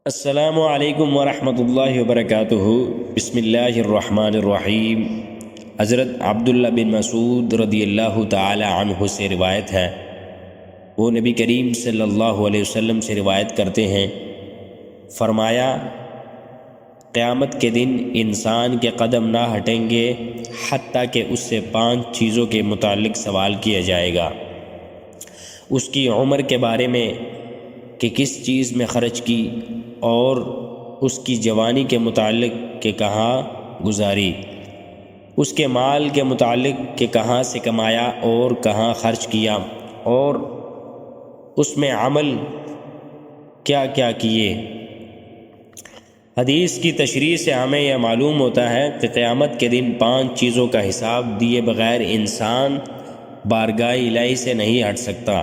السلام علیکم ورحمۃ اللہ وبرکاتہ۔ بسم اللہ الرحمن الرحیم۔ حضرت عبداللہ بن مسعود رضی اللہ تعالی عنہ سے روایت ہے، وہ نبی کریم صلی اللہ علیہ وسلم سے روایت کرتے ہیں، فرمایا قیامت کے دن انسان کے قدم نہ ہٹیں گے حتیٰ کہ اس سے 5 چیزوں کے متعلق سوال کیا جائے گا۔ اس کی عمر کے بارے میں کہ کس چیز میں خرچ کی، اور اس کی جوانی کے متعلق کہ کہاں گزاری، اس کے مال کے متعلق کہ کہاں سے کمایا اور کہاں خرچ کیا، اور اس میں عمل کیا کیا کیے۔ حدیث کی تشریح سے ہمیں یہ معلوم ہوتا ہے کہ قیامت کے دن 5 چیزوں کا حساب دیے بغیر انسان بارگاہ الہی سے نہیں ہٹ سکتا۔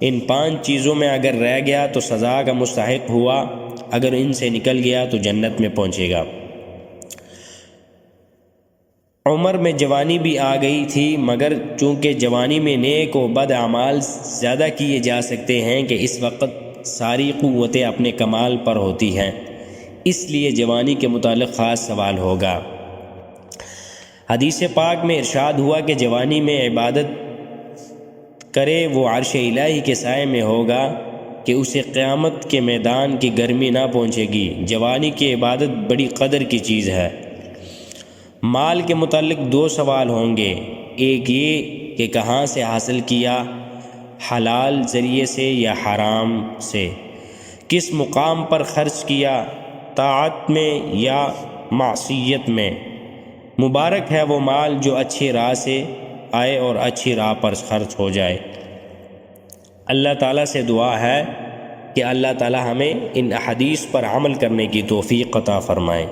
ان 5 چیزوں میں اگر رہ گیا تو سزا کا مستحق ہوا، اگر ان سے نکل گیا تو جنت میں پہنچے گا۔ عمر میں جوانی بھی آ گئی تھی، مگر چونکہ جوانی میں نیک و بد اعمال زیادہ کیے جا سکتے ہیں کہ اس وقت ساری قوتیں اپنے کمال پر ہوتی ہیں، اس لیے جوانی کے متعلق خاص سوال ہوگا۔ حدیث پاک میں ارشاد ہوا کہ جوانی میں عبادت کرے وہ عرش الہی کے سائے میں ہوگا کہ اسے قیامت کے میدان کی گرمی نہ پہنچے گی۔ جوانی کی عبادت بڑی قدر کی چیز ہے۔ مال کے متعلق 2 سوال ہوں گے، ایک یہ کہ کہاں سے حاصل کیا، حلال ذریعے سے یا حرام سے، کس مقام پر خرچ کیا، طاعت میں یا معصیت میں۔ مبارک ہے وہ مال جو اچھی راہ سے آئے اور اچھی راہ پر خرچ ہو جائے۔ اللہ تعالیٰ سے دعا ہے کہ اللہ تعالیٰ ہمیں ان احادیث پر عمل کرنے کی توفیق عطا فرمائے۔